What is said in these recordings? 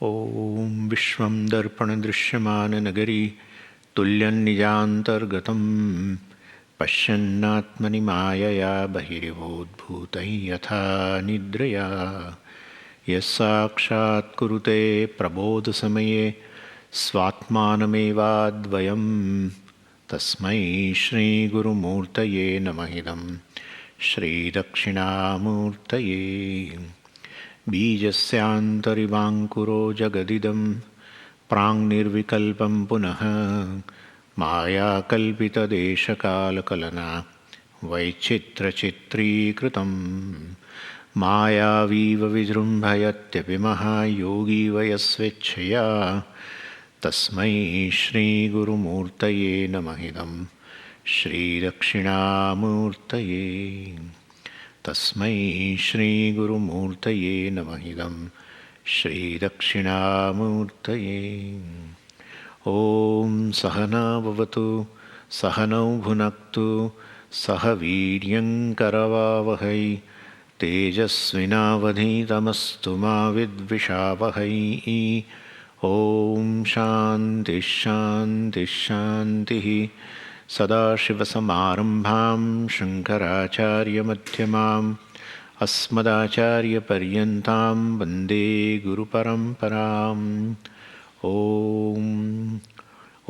ॐ विश्वं दर्पणदृश्यमाननगरी तुल्यन्निजान्तर्गतं पश्यन्नात्मनि मायया बहिर्भूतभूतैः यथा निद्रया यस्साक्षात् कुरुते प्रबोधसमये स्वात्मानमेवाद्वयं तस्मै श्रीगुरुमूर्तये नमः इदं श्रीदक्षिणामूर्तये बीजस्यान्तरिवाङ्कुरो जगदिदं प्राङ्निर्विकल्पं पुनः मायाकल्पितदेशकालकलना वैचित्रचित्रीकृतं मायावीव विजृम्भयत्यपि महायोगी वयस्वेच्छया तस्मै श्रीगुरुमूर्तये नमः इदं श्रीदक्षिणामूर्तये तस्मै श्रीगुरुमूर्तये नमः इदं श्रीदक्षिणामूर्तये ॐ सहना भवतु सहनौ भुनक्तु सह वीर्यङ्करवावहै तेजस्विनावधीतमस्तु मा विद्विषावहै ॐ शान्तिः शान्तिः शान्तिः सदाशिवसमारम्भां शङ्कराचार्यमध्यमाम् अस्मदाचार्यपर्यन्तां वन्दे गुरुपरम्पराम्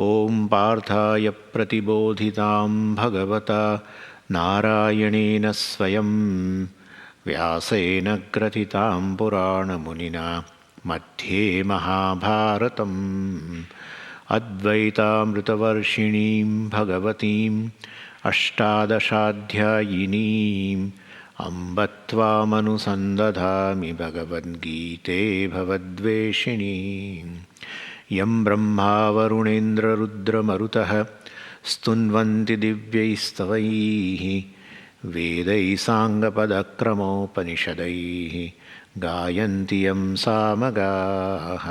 ॐ पार्थाय प्रतिबोधितां भगवता नारायणेन स्वयं व्यासेन ग्रथितां पुराणमुनिना मध्ये महाभारतम् अद्वैतामृतवर्षिणीं भगवतीम् अष्टादशाध्यायिनीम् अम्ब त्वामनुसन्दधामि भगवद्गीते भवद्वेषिणीम् यं ब्रह्मा वरुणेन्द्ररुद्रमरुतः स्तुन्वन्ति दिव्यैस्तवैः वेदैः साङ्गपदक्रमोपनिषदैः गायन्ति यं सामगाः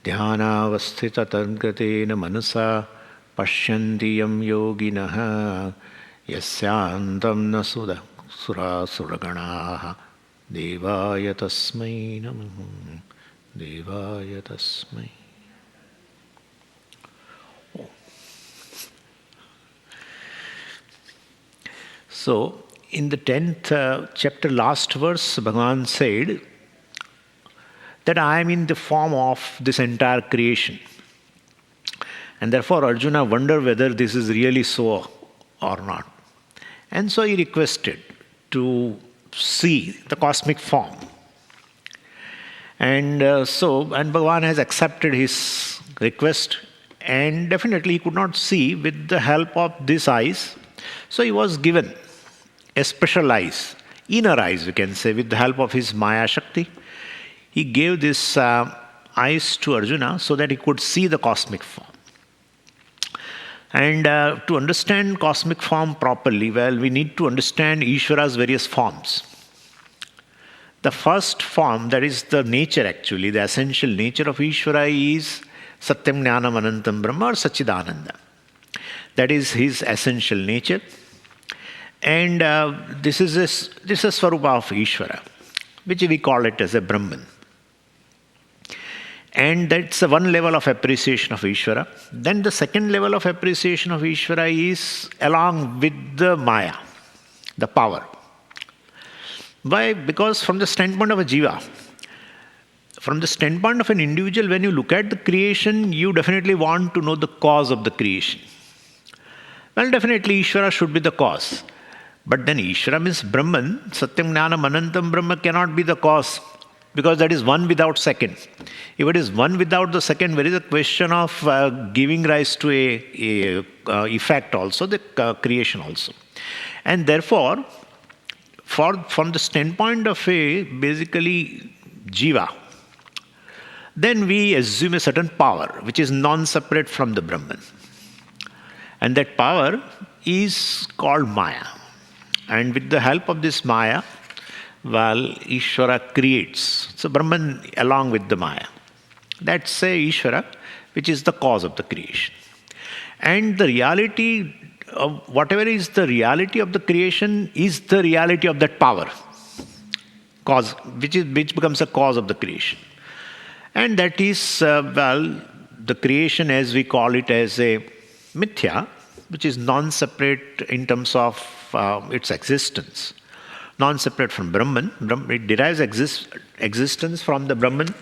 ध्यानावस्थिततद्गतेन मनसा पश्यन्ति यं योगिनः यस्यान्तं न सुरासुरगणाः देवाय तस्मै नमः देवाय तस्मै. So, in the 10th chapter, last verse, Bhagavan said that I am in the form of this entire creation. And therefore Arjuna wondered whether this is really so or not. And so he requested to see the cosmic form. And Bhagavan has accepted his request, and definitely he could not see with the help of these eyes. So he was given a special eyes, inner eyes we can say, with the help of his Maya Shakti. He gave this eyes to Arjuna so that he could see the cosmic form. And to understand cosmic form properly, well, we need to understand Ishvara's various forms. The first form, that is the nature actually, the essential nature of Ishvara is Satyam Jnanam Anantam Brahma or Sachidananda. That is his essential nature. And this is a Swarupa of Ishvara, which we call it as a Brahman. And that's one level of appreciation of Ishvara. Then the second level of appreciation of Ishvara is along with the Maya, the power. Why? Because from the standpoint of a jiva, from the standpoint of an individual, when you look at the creation, you definitely want to know the cause of the creation. Well, definitely Ishvara should be the cause. But then Ishvara means Brahman, Satyam Jnanam Anantam Brahma cannot be the cause, because that is one without second. If it is one without the second, there is a question of giving rise to a effect also, the creation also. And therefore, from the standpoint of a basically jiva, then we assume a certain power which is non-separate from the Brahman. And that power is called Maya. And with the help of this Maya, well, Ishvara creates. So Brahman along with the Maya. That's a Ishvara, which is the cause of the creation. And the reality of whatever is the reality of the creation is the reality of that power, cause, which becomes a cause of the creation. And that is, the creation as we call it as a mithya, which is non-separate in terms of its existence. Non-separate from Brahman. It derives existence from the Brahman.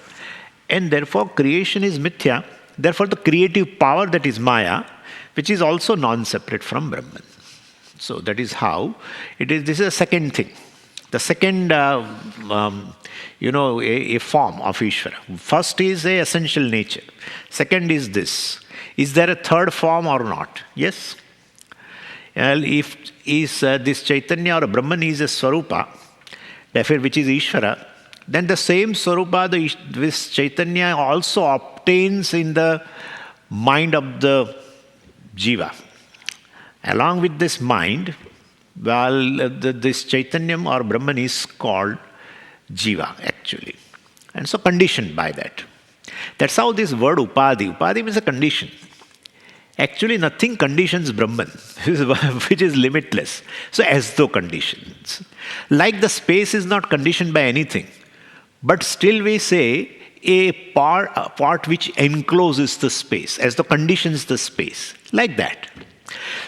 And therefore creation is mithya. Therefore the creative power, that is Maya, which is also non-separate from Brahman. So that is how it is. This is the second thing. The second, a form of Ishvara. First is a essential nature. Second is this. Is there a third form or not? Yes. If this Chaitanya or Brahman is a Swarupa, therefore which is Ishvara, then the same Swarupa, this Chaitanya also obtains in the mind of the Jiva. Along with this mind, this Chaitanyam or Brahman is called Jiva actually. And so conditioned by that. That's how this word Upadhi. Upadhi means a condition. Actually nothing conditions Brahman, which is limitless. So as though conditions. Like the space is not conditioned by anything. But still we say a part which encloses the space, as though conditions the space. Like that.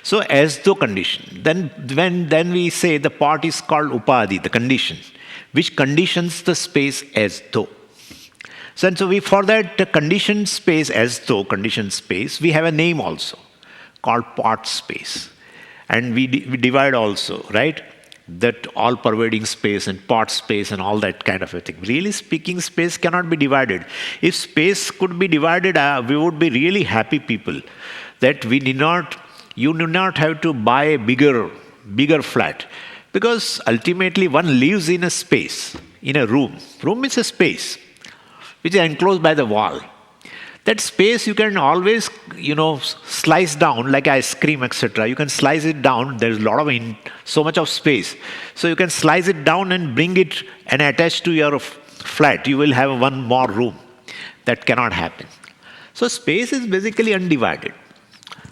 So as though condition. Then we say the part is called Upadhi, the condition, which conditions the space as though. So we, for that conditioned space, as though conditioned space, we have a name also called part space. And we divide also, right? That all-pervading space and part space and all that kind of a thing. Really speaking, space cannot be divided. If space could be divided, we would be really happy people. That you do not have to buy a bigger flat. Because ultimately one lives in a space, in a room. Room is a space which is enclosed by the wall. That space you can always, slice down like ice cream, etc. You can slice it down. There's so much of space. So you can slice it down and bring it and attach to your flat. You will have one more room. That cannot happen. So space is basically undivided.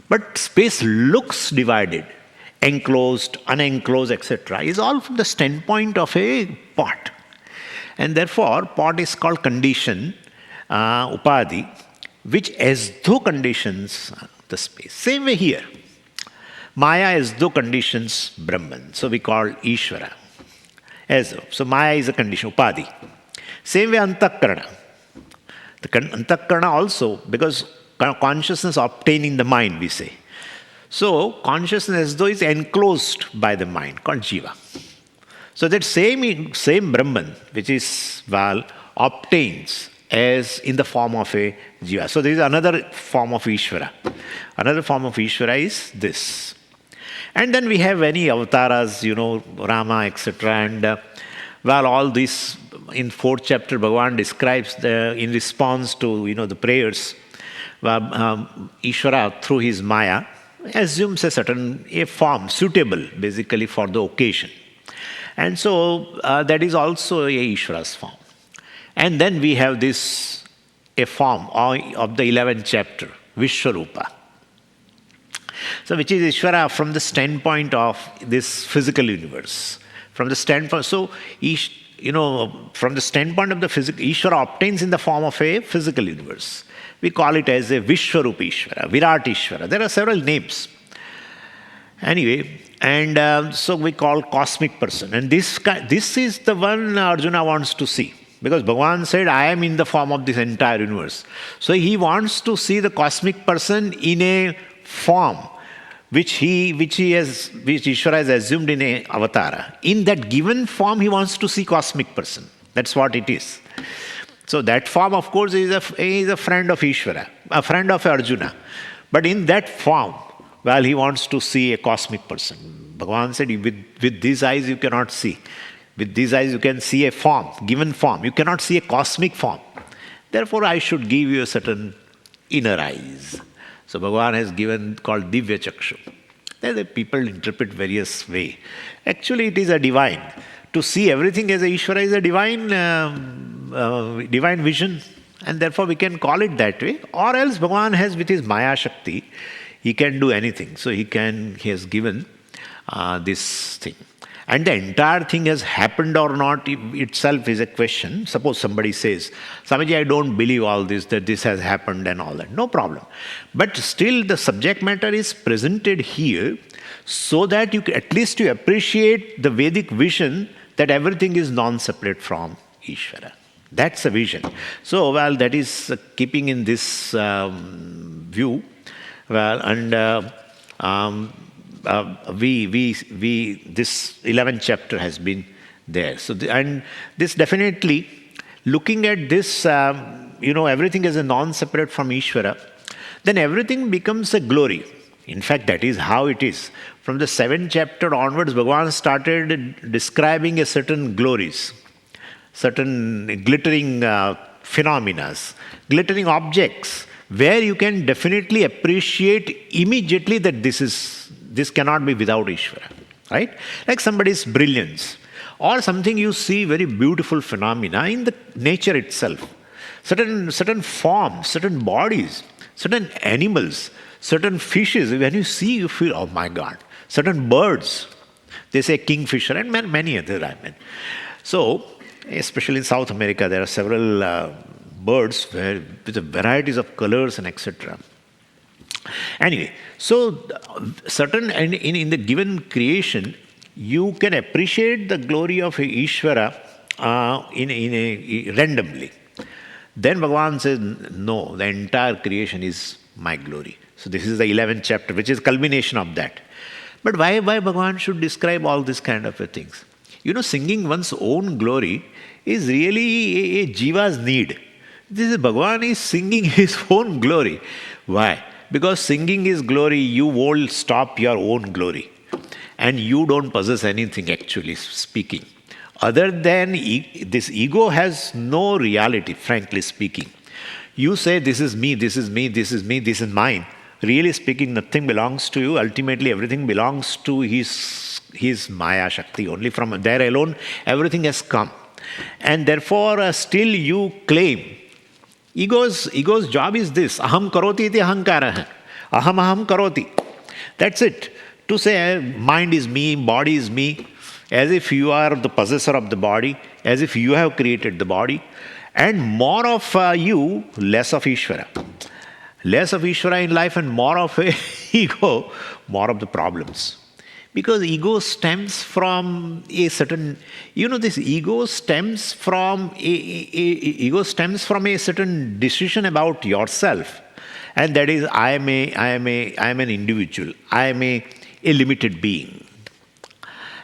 But space looks divided, enclosed, unenclosed, etc. is all from the standpoint of a part. And therefore, part is called condition, Upadhi, which as though conditions the space. Same way here. Maya as though conditions Brahman. So we call Ishvara. As though. So Maya is a condition, Upadhi. Same way Antakarana. The Antakarana also, because consciousness obtained in the mind, we say. So consciousness as though is enclosed by the mind, called Jiva. So that same Brahman, which is, obtains as in the form of a Jiva. So there is another form of Ishvara. Another form of Ishvara is this. And then we have many avatars, Rama, etc. And all this, in 4th chapter, Bhagavan describes in response to, the prayers, Ishvara through his Maya assumes a form suitable basically for the occasion. And so that is also a Ishvara's form. And then we have a form of the 11th chapter, Vishwarupa. So which is Ishvara from the standpoint of this physical universe. From the standpoint, from the standpoint of the physical, Ishvara obtains in the form of a physical universe. We call it as a Vishwarupa Ishvara, Virat Ishvara. There are several names. Anyway, and so we call cosmic person. And this is the one Arjuna wants to see. Because Bhagavan said, I am in the form of this entire universe. So he wants to see the cosmic person in a form which Ishvara has assumed in a avatara. In that given form, he wants to see cosmic person. That's what it is. So that form, of course, is a friend of Ishvara, a friend of Arjuna. But in that form, he wants to see a cosmic person. Bhagavan said, with these eyes you cannot see. With these eyes you can see a form, given form. You cannot see a cosmic form. Therefore, I should give you a certain inner eyes. So Bhagavan has given, called Divya Chakshu. The people interpret various way. Actually, it is a divine. To see everything as a Ishvara is a divine vision. And therefore, we can call it that way. Or else Bhagavan has, with his Maya Shakti, he can do anything. So he has given this thing. And the entire thing has happened or not itself is a question. Suppose somebody says, Swamiji, I don't believe all this, that this has happened and all that. No problem. But still the subject matter is presented here so that at least you appreciate the Vedic vision that everything is non-separate from Ishvara. That's a vision. So, well, that is keeping in this view. Well, and this 11th chapter has been there. So, and this definitely, looking at this, everything is a non-separate from Ishvara, then everything becomes a glory. In fact, that is how it is. From the 7th chapter onwards, Bhagavan started describing a certain glories, certain glittering phenomena, glittering objects, where you can definitely appreciate immediately that this cannot be without Ishvara, right? Like somebody's brilliance, or something you see very beautiful phenomena in the nature itself. Certain forms, certain bodies, certain animals, certain fishes, when you see, you feel, oh my God. Certain birds, they say kingfisher and many other. So, especially in South America, there are several birds with varieties of colors and etc. Anyway, so certain, and in the given creation, you can appreciate the glory of Ishvara randomly. Then Bhagavan says, no, the entire creation is my glory. So this is the 11th chapter, which is culmination of that. But why Bhagavan should describe all these kind of things? Singing one's own glory is really a jiva's need. This is Bhagavan is singing his own glory. Why? Because singing his glory, you won't stop your own glory. And you don't possess anything, actually speaking. Other than this ego has no reality, frankly speaking. You say, this is me, this is me, this is me, this is mine. Really speaking, nothing belongs to you. Ultimately, everything belongs to his Maya Shakti. Only from there alone, everything has come. And therefore, still you claim. Ego's job is this. Aham karoti iti ahankara. Aham karoti. That's it. To say mind is me, body is me, as if you are the possessor of the body, as if you have created the body. And more of you, less of Ishvara. Less of Ishvara in life and more of ego, more of the problems. Because ego stems from a certain, this ego stems from a certain decision about yourself. And that is, I am an individual. I am a limited being.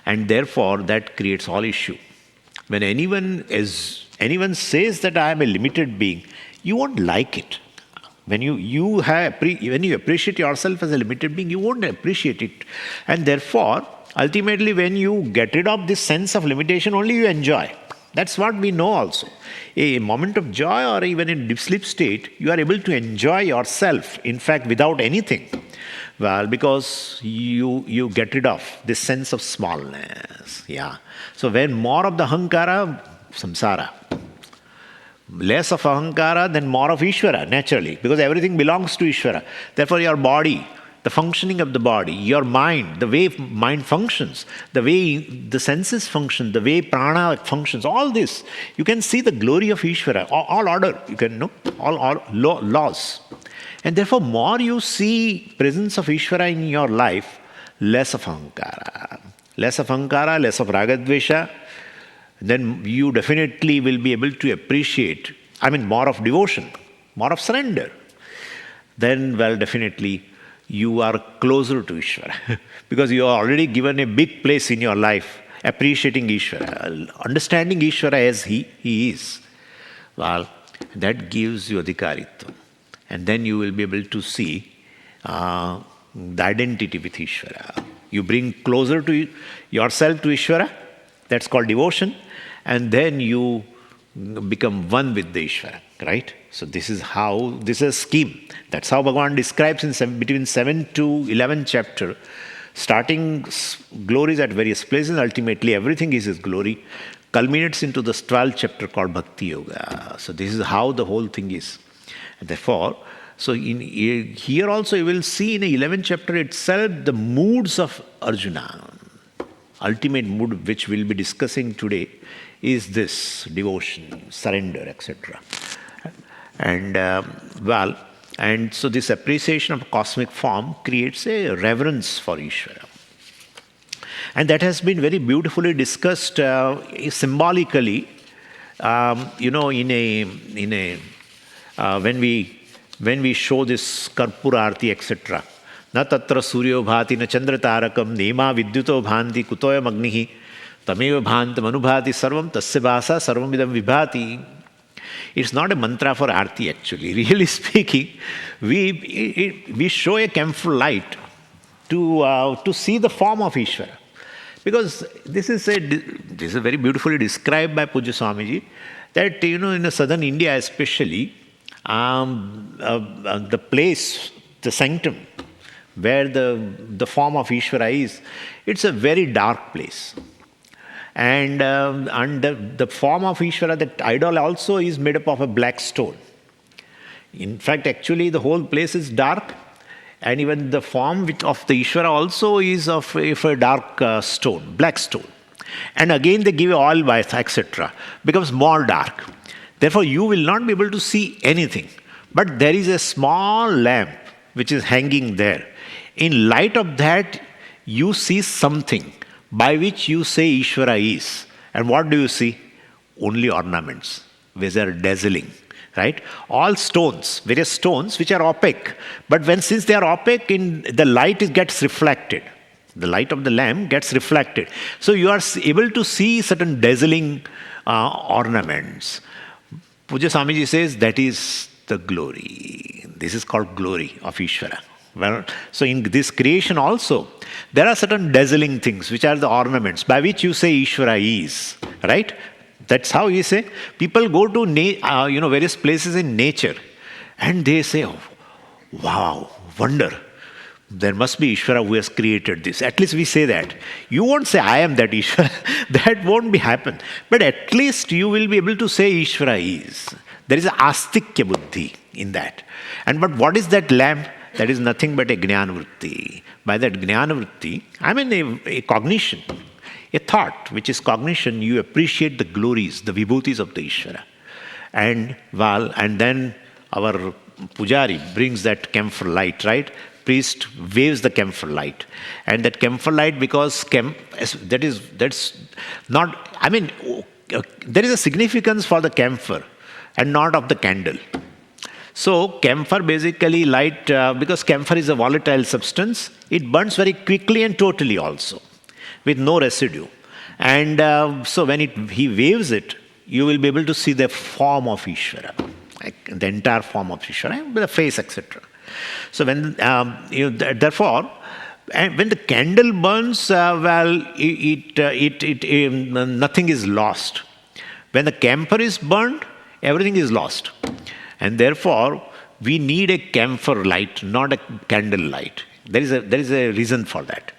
And therefore, that creates all issue. When anyone says that I am a limited being, you won't like it. When you appreciate yourself as a limited being, you won't appreciate it. And therefore, ultimately, when you get rid of this sense of limitation, only you enjoy. That's what we know also. A moment of joy or even in deep sleep state, you are able to enjoy yourself, in fact, without anything. Well, because you get rid of this sense of smallness. Yeah. So when more of the ahankara, samsara. Less of ahankara, then more of Ishvara, naturally, because everything belongs to Ishvara. Therefore, your body, the functioning of the body, your mind, the way mind functions, the way the senses function, the way prana functions, all this, you can see the glory of Ishvara, all order, you can know, all laws. And therefore, more you see presence of Ishvara in your life, less of ahankara. Less of ahankara, less of ragadvesha, then you definitely will be able to appreciate, more of devotion, more of surrender. Then, well, definitely you are closer to Ishvara because you are already given a big place in your life, appreciating Ishvara, understanding Ishvara as he is. Well, that gives you adhikaritva. And then you will be able to see the identity with Ishvara. You bring closer to yourself to Ishvara, that's called devotion. And then you become one with the Ishvara, right? So this is a scheme. That's how Bhagavan describes between 7 to 11th chapter, starting glories at various places, ultimately everything is his glory, culminates into the 12th chapter called Bhakti Yoga. So this is how the whole thing is. And therefore, here also you will see in the 11th chapter itself the moods of Arjuna. ultimate mood which we'll be discussing today is this devotion, surrender, etc. And and so this appreciation of cosmic form creates a reverence for Ishvara. And that has been very beautifully discussed symbolically, when we show this Karpura Arti, etc. Na tatra suryo bhati na chandra tarakam nema vidyuto bhanti kutoyam agnihi tameva bhantam anubhati sarvam tasya bhasa sarvam idam vibhati. It's not a mantra for Arti actually. Really speaking, we show a camphor light to see the form of Ishvara. Because this is very beautifully described by Pujya Swamiji, that in southern India especially, the place, the sanctum, where the form of Ishvara is, it's a very dark place. And the form of Ishvara, that idol also is made up of a black stone. In fact, actually the whole place is dark, and even the form of the Ishvara also is of a dark stone, black stone. And again they give oil bath, etc. Becomes more dark. Therefore you will not be able to see anything. But there is a small lamp which is hanging there. In light of that, you see something by which you say Ishvara is. And what do you see? Only ornaments, which are dazzling. Right? All stones, various stones which are opaque. But since they are opaque, the light gets reflected. The light of the lamp gets reflected. So you are able to see certain dazzling ornaments. Pujya Swamiji says that is the glory. This is called glory of Ishvara. Well, so in this creation also, there are certain dazzling things which are the ornaments by which you say Ishvara is. Right? That's how you say. People go to various places in nature and they say, oh, wow, wonder. There must be Ishvara who has created this. At least we say that. You won't say, I am that Ishvara. That won't happen. But at least you will be able to say Ishvara is. There is a astikya buddhi in that. But what is that lamp? That is nothing but a jnana vritti. By that jnana vritti, I mean a cognition. A thought, which is cognition, you appreciate the glories, the vibhutis of the Ishvara. And then our pujari brings that camphor light, right? Priest waves the camphor light. And that camphor light, because that's not, I mean, there is a significance for the camphor and not of the candle. So camphor basically light, because camphor is a volatile substance, it burns very quickly and totally also, with no residue. And so when he waves it, you will be able to see the form of Ishvara, like the entire form of Ishvara, with the face, etc. So when therefore, and when the candle burns, nothing is lost. When the camphor is burned, everything is lost. And therefore, we need a camphor light, not a candle light. There is a reason for that.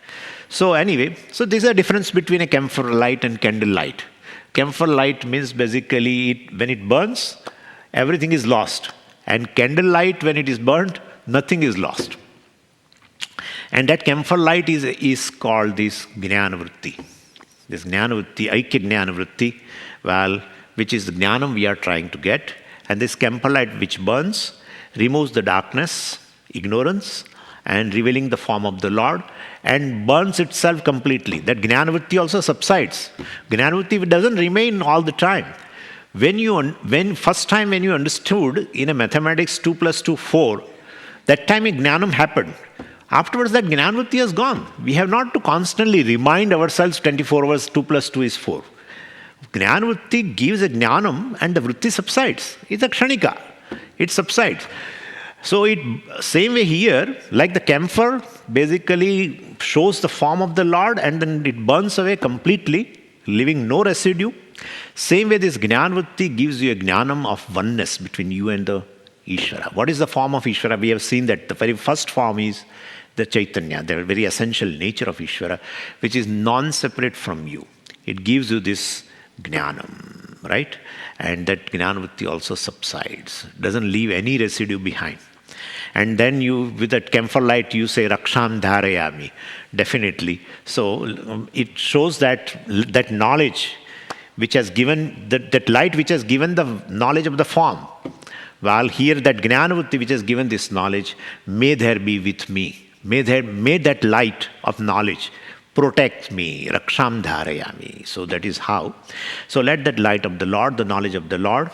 So anyway, there's a difference between a camphor light and candle light. Camphor light means basically when it burns, everything is lost. And candle light, when it is burnt, nothing is lost. And that camphor light is called this jnana vritti. This jnana vritti, aikya jnana vritti, which is the jnanam we are trying to get. And this camphor light which burns removes the darkness, ignorance, and revealing the form of the Lord, and burns itself completely. That jnana vritti also subsides. Jnana vritti doesn't remain all the time. First time when you understood in a mathematics 2 + 2 4, that time a jnanam happened. Afterwards that jnana vritti has gone. We have not to constantly remind ourselves 24 hours 2 + 2 is 4. Jnana vritti gives a jnanam and the vritti subsides. It's a kshanika. It subsides. So same way here, like the camphor basically shows the form of the Lord and then it burns away completely, leaving no residue. Same way this jnana vritti gives you a jnanam of oneness between you and the Ishvara. What is the form of Ishvara? We have seen that the very first form is the Chaitanya, the very essential nature of Ishvara, which is non-separate from you. It gives you this jnanam, right? And that jnana vritti also subsides, doesn't leave any residue behind. And then you, with that camphor light, you say Raksham Dharayami. Definitely. So it shows that knowledge which has given, that light which has given the knowledge of the form. While here that Jnanavutti which has given this knowledge, may there be with me. May that light of knowledge protect me. Raksham Dharayami. So that is how. So let that light of the Lord, the knowledge of the Lord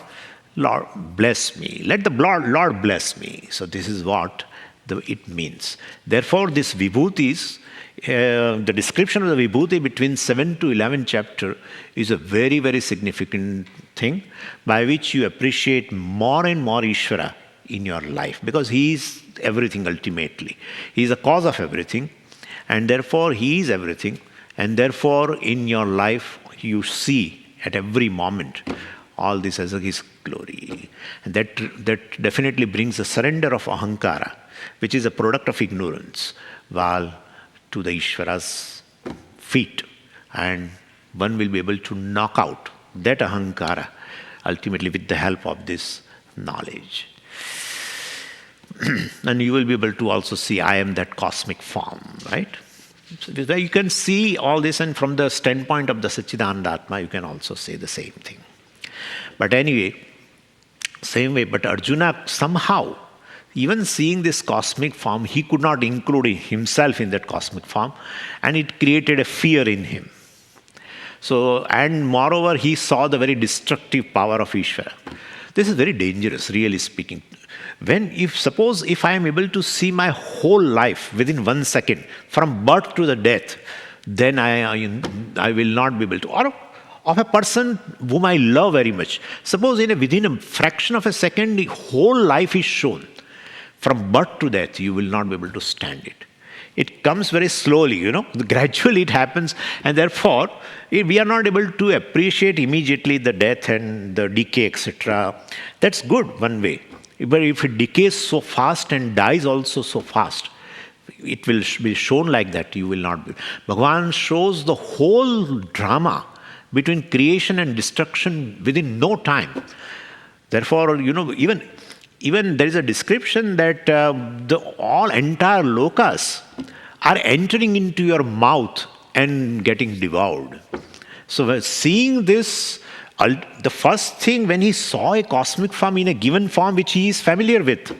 bless me. Let the Lord bless me. So this is what it means. Therefore, this vibhutis, the description of the vibhuti between 7 to 11 chapter is a very, very significant thing by which you appreciate more and more Ishvara in your life, because He is everything ultimately. He is the cause of everything, and therefore He is everything, and therefore in your life you see at every moment all this as His glory. And that definitely brings a surrender of ahankara, which is a product of ignorance, while to the Ishvara's feet, and one will be able to knock out that ahankara ultimately with the help of this knowledge. And you will be able to also see I am that cosmic form, right? So you can see all this, and from the standpoint of the Satchidananda Atma, you can also say the same thing. But anyway, same way, but Arjuna somehow, even seeing this cosmic form, he could not include himself in that cosmic form, and it created a fear in him. So, and moreover, he saw the very destructive power of Ishvara. This is very dangerous, really speaking. Suppose if I am able to see my whole life within 1 second, from birth to the death, then I will not be able to. Or of a person whom I love very much. Suppose within a fraction of a second, the whole life is shown. From birth to death, you will not be able to stand it. It comes very slowly, gradually it happens, and therefore we are not able to appreciate immediately the death and the decay, etc. That's good one way. But if it decays so fast and dies also so fast, it will be shown like that, you will not be. Bhagavan shows the whole drama between creation and destruction within no time. Therefore, even there is a description that all entire lokas are entering into your mouth and getting devoured. So seeing this, the first thing when he saw a cosmic form in a given form which he is familiar with,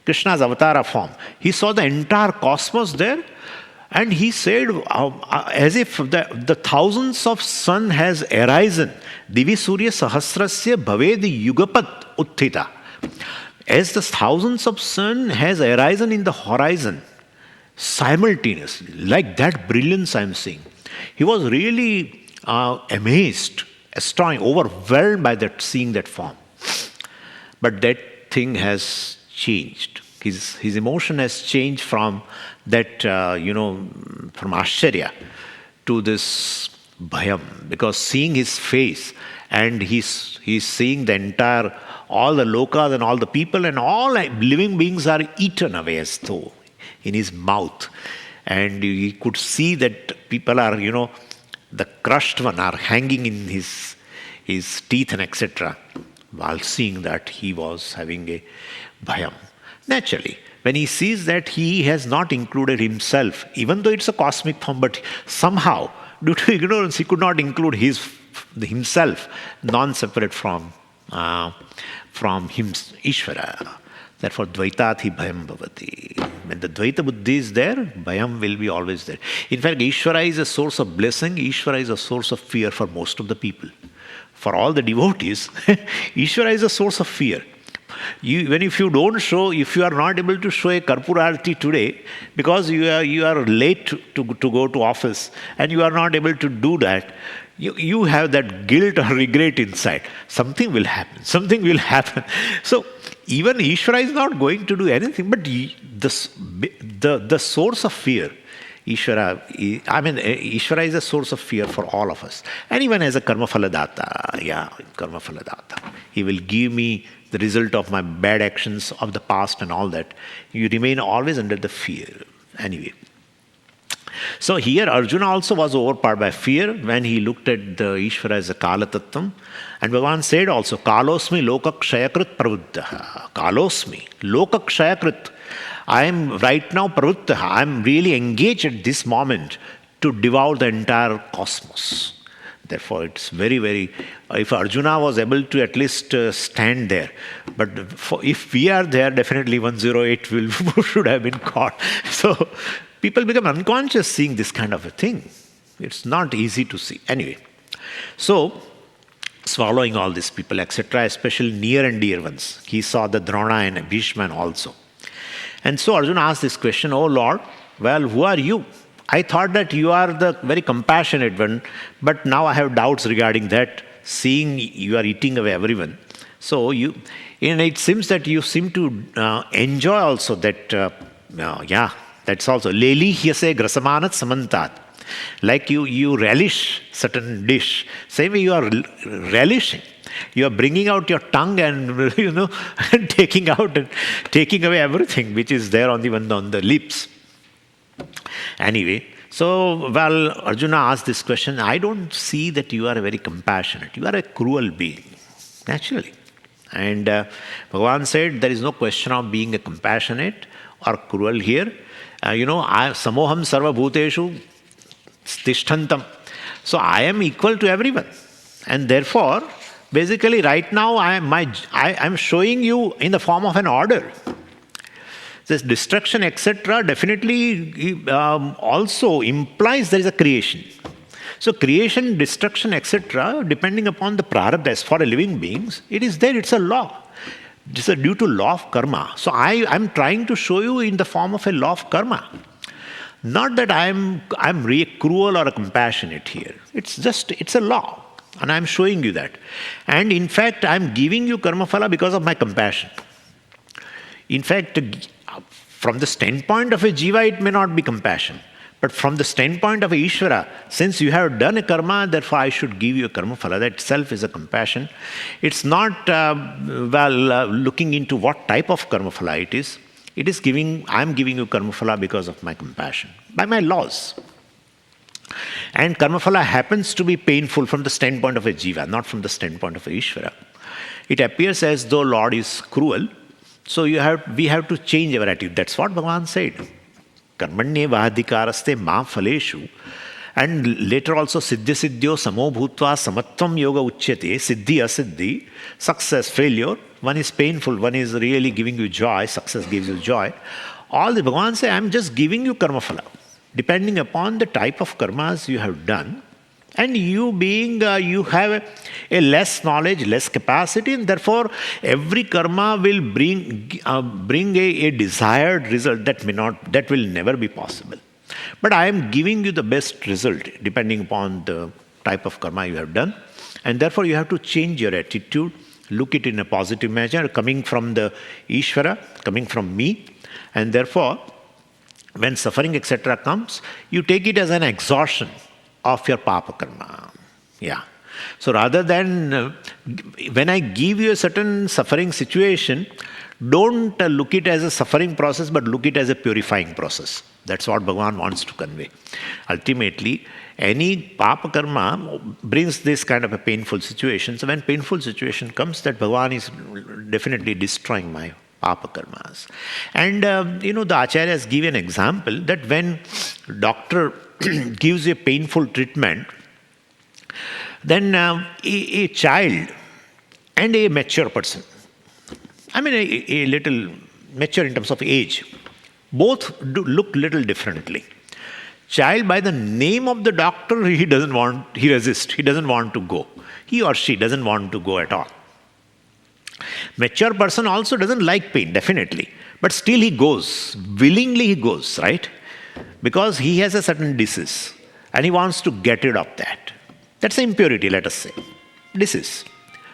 Krishna's avatara form, he saw the entire cosmos there, and he said, as if the thousands of sun has arisen, Divi Surya Sahasrasya Bhavedi Yugapat Utthita. As the thousands of sun has arisen in the horizon simultaneously, like that brilliance I am seeing. He was really amazed, astonished, overwhelmed by seeing that form. But that thing has changed. His emotion has changed from that, from Ashcharya to this bhayam, because seeing his face, and he's seeing the entire, all the lokas and all the people and all living beings are eaten away as though in his mouth. And he could see that people are, the crushed one are hanging in his teeth and etc. While seeing that, he was having a bhayam. Naturally, when he sees that he has not included himself, even though it's a cosmic form, but somehow, due to ignorance, he could not include himself, non-separate from him, Ishvara. Therefore, Dvaitati Bhayam Bhavati. When the Dvaita Buddhi is there, Bhayam will be always there. In fact, Ishvara is a source of blessing, Ishvara is a source of fear for most of the people. For all the devotees, Ishvara is a source of fear. If you are not able to show a Karpura Arati today, because you are late to go to office, and you are not able to do that, you have that guilt or regret inside. Something will happen. So even Ishvara is not going to do anything, but the source of fear, Ishvara is a source of fear for all of us. And even as a karma phaladata, karma phaladata. He will give me the result of my bad actions of the past and all that. You remain always under the fear. Anyway. So here Arjuna also was overpowered by fear when he looked at the Ishvara as a Kala Tattvam. And Bhagavan said also, Kalosmi lokakshayakrit pravuddha. Kalosmi lokakshayakrit. I am right now pravuddha. I am really engaged at this moment to devour the entire cosmos. Therefore, it's very, very... if Arjuna was able to at least stand there, but if we are there, definitely 108 should have been caught. So, people become unconscious seeing this kind of a thing. It's not easy to see. Anyway, so, swallowing all these people, etc., especially near and dear ones. He saw the Drona and Bhishma also. And so Arjuna asked this question, "Oh Lord, well, who are you? I thought that you are the very compassionate one, but now I have doubts regarding that, seeing you are eating away everyone." So it seems that you seem to enjoy also that, that's also, Leli hyase grasamanat samantat. Like you relish certain dish. Same way you are relishing. You are bringing out your tongue and, and taking away everything which is there on the lips. Anyway, so, Arjuna asked this question, I don't see that you are a very compassionate. You are a cruel being, naturally. And Bhagavan said, there is no question of being a compassionate or cruel here. Samoham sarva bhuteshu tishtantam. So, I am equal to everyone. And therefore, basically right now, I am showing you in the form of an order. This destruction, etc., definitely also implies there is a creation. So creation, destruction, etc., depending upon the prarabdha, as for a living beings, it is there, it's a law. It's due to law of karma. So I'm trying to show you in the form of a law of karma. Not that I'm really cruel or compassionate here. It's a law. And I'm showing you that. And in fact, I'm giving you karma phala because of my compassion. In fact, from the standpoint of a jiva, it may not be compassion. But from the standpoint of a Ishvara, since you have done a karma, therefore I should give you a karma phala. That itself is a compassion. It's not, looking into what type of karma phala it is. It is I'm giving you karma phala because of my compassion, by my laws. And karma phala happens to be painful from the standpoint of a jiva, not from the standpoint of a Ishvara. It appears as though Lord is cruel. So we have to change our attitude. That's what Bhagavan said. Karmanye vahadikaraste ma phaleshu. And later also, siddhya siddhyo samo bhutva samatvam yoga uchyate. Siddhi asiddhi. Success, failure. One is painful, one is really giving you joy. Success gives you joy. All the Bhagavan say, I'm just giving you karma phala. Depending upon the type of karmas you have done. And you being, you have a less knowledge, less capacity, and therefore every karma will bring a desired result that will never be possible. But I am giving you the best result depending upon the type of karma you have done. And therefore you have to change your attitude, look it in a positive manner, coming from the Ishvara, coming from me. And therefore, when suffering, etc. comes, you take it as an exhaustion of your papa karma. Yeah. So rather than, when I give you a certain suffering situation, don't look it as a suffering process, but look it as a purifying process. That's what Bhagavan wants to convey. Ultimately, any papa karma brings this kind of a painful situation. So when painful situation comes, that Bhagavan is definitely destroying my papa karmas. And, the acharyas give an example that when doctor gives a painful treatment, then a child and a mature person, a little mature in terms of age, both look little differently. Child, by the name of the doctor, he resists, he doesn't want to go. He or she doesn't want to go at all. Mature person also doesn't like pain, definitely. But still he goes, willingly he goes, right? Because he has a certain disease and he wants to get rid of that. That's impurity, let us say. Disease,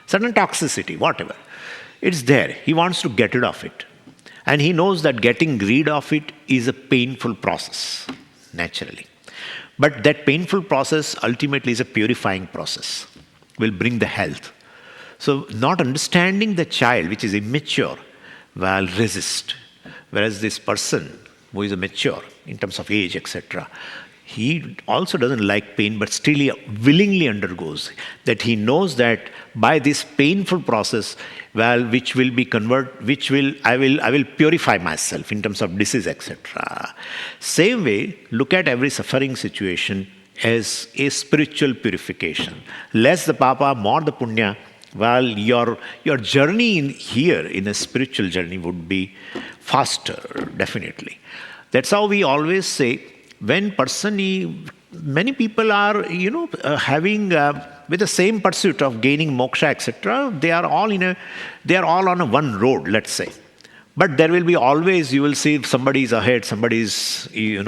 certain toxicity, whatever. It's there. He wants to get rid of it. And he knows that getting rid of it is a painful process, naturally. But that painful process ultimately is a purifying process, will bring the health. So not understanding the child, which is immature, will resist. Whereas this person who is mature in terms of age, etc., He also doesn't like pain, but still he willingly undergoes. That he knows that by this painful process, well, which will be I will purify myself in terms of disease, etc. Same way, look at every suffering situation as a spiritual purification. Less the papa, more the punya. Well, your journey in a spiritual journey would be faster, definitely. That's how we always say, when many people are, having with the same pursuit of gaining moksha, etc. They are all on a one road, let's say. But there will be always, you will see somebody is ahead, somebody is, is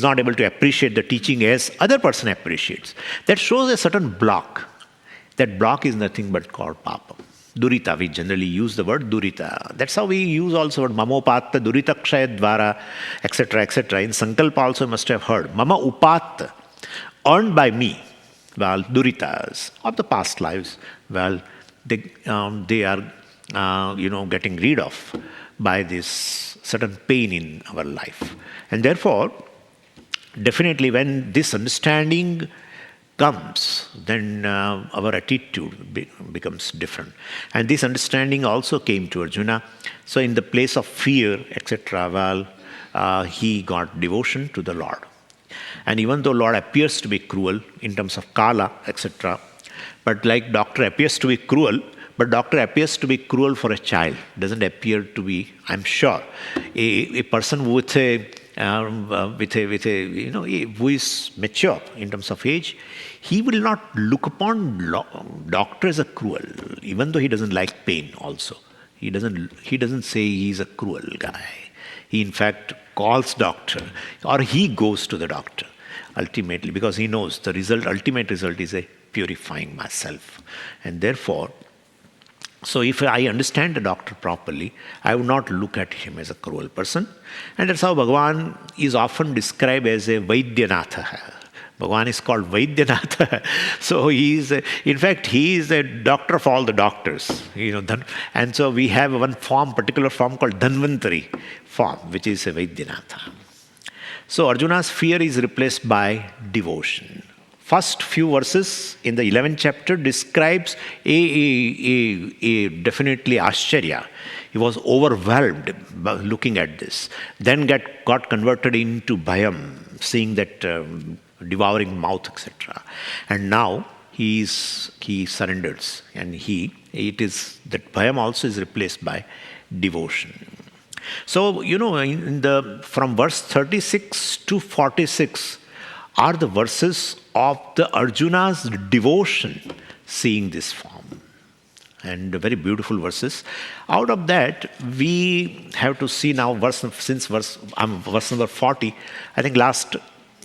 not able to appreciate the teaching as other person appreciates. That shows a certain block. That block is nothing but called papa. Durita, we generally use the word durita. That's how we use also word mamopatta, durita kshaya dvara, etc., etc. In Sankalpa also you must have heard. Mama upatta, earned by me. Well, duritas of the past lives, well, they are, getting rid of by this certain pain in our life. And therefore, definitely when this understanding comes, then our attitude becomes different. And this understanding also came to Arjuna. So in the place of fear, etc., well, he got devotion to the Lord. And even though Lord appears to be cruel in terms of kala, etc., but like doctor appears to be cruel, but doctor appears to be cruel for a child, doesn't appear to be, I'm sure, a person who is mature in terms of age, he will not look upon doctor as a cruel, even though he doesn't like pain also. He doesn't say he's a cruel guy. He in fact calls doctor, or he goes to the doctor ultimately, because he knows the ultimate result is a purifying myself. And therefore, so if I understand the doctor properly, I would not look at him as a cruel person. And that's how Bhagavan is often described as a Vaidyanatha. Bhagavan is called Vaidyanatha. So he is a doctor of all the doctors. And so we have one particular form called Dhanvantari form, which is a Vaidyanatha. So Arjuna's fear is replaced by devotion. First few verses in the 11th chapter describes a definitely Ashcharya. He was overwhelmed by looking at this. Then got converted into Bhayam, seeing that devouring mouth, etc. And now he surrenders, and that Bhayam also is replaced by devotion. So, from verse 36 to 46 are the verses of the Arjuna's devotion, seeing this form. And very beautiful verses. Out of that, we have to see now verse number 40. I think last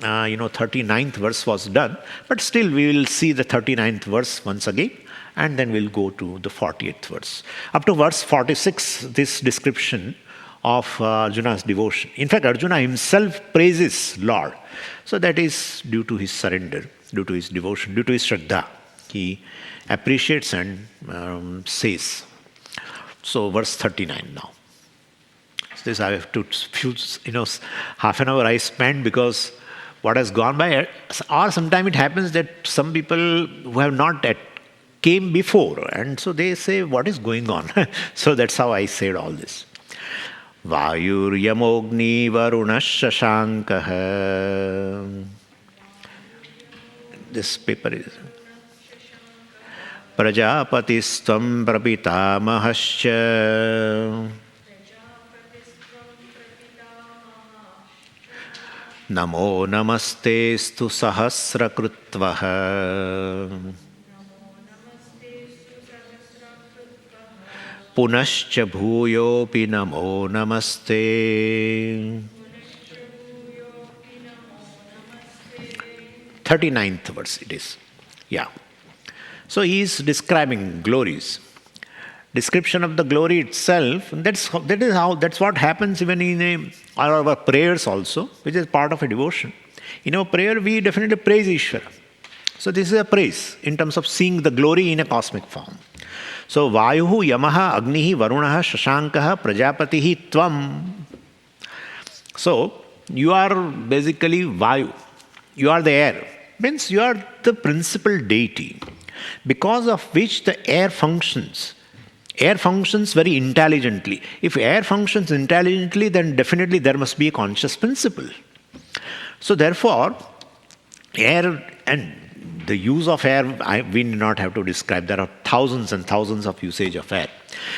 39th verse was done, but still we will see the 39th verse once again, and then we'll go to the 48th verse. Up to verse 46, this description of Arjuna's devotion. In fact, Arjuna himself praises Lord. So that is due to his surrender, due to his devotion, due to his shraddha. He appreciates and says. So verse 39 now. So this I have to half an hour I spent, because what has gone by, or sometimes it happens that some people who have not came before, and so they say, what is going on? So that's how I said all this. Vayur yamogni varunash shashankaha. This paper is Prajapatistam prapitamahascha Namo namaste stu sahasrakritvaha Punascha bhuyopi namo namaste. 39th verse it is. Yeah. So he is describing glories. Description of the glory itself, that's what happens even in our prayers also, which is part of a devotion. In our prayer, we definitely praise Ishvara. So this is a praise in terms of seeing the glory in a cosmic form. So Vayuhu, Yamaha, Agnihi, Varunaha, Shashankaha, Prajapatihi, Tvam. So you are basically Vayu. You are the air. Means you are the principal deity, because of which the air functions. Air functions very intelligently. If air functions intelligently, then definitely there must be a conscious principle. So therefore, air and the use of air, we need not have to describe. There are thousands and thousands of usage of air.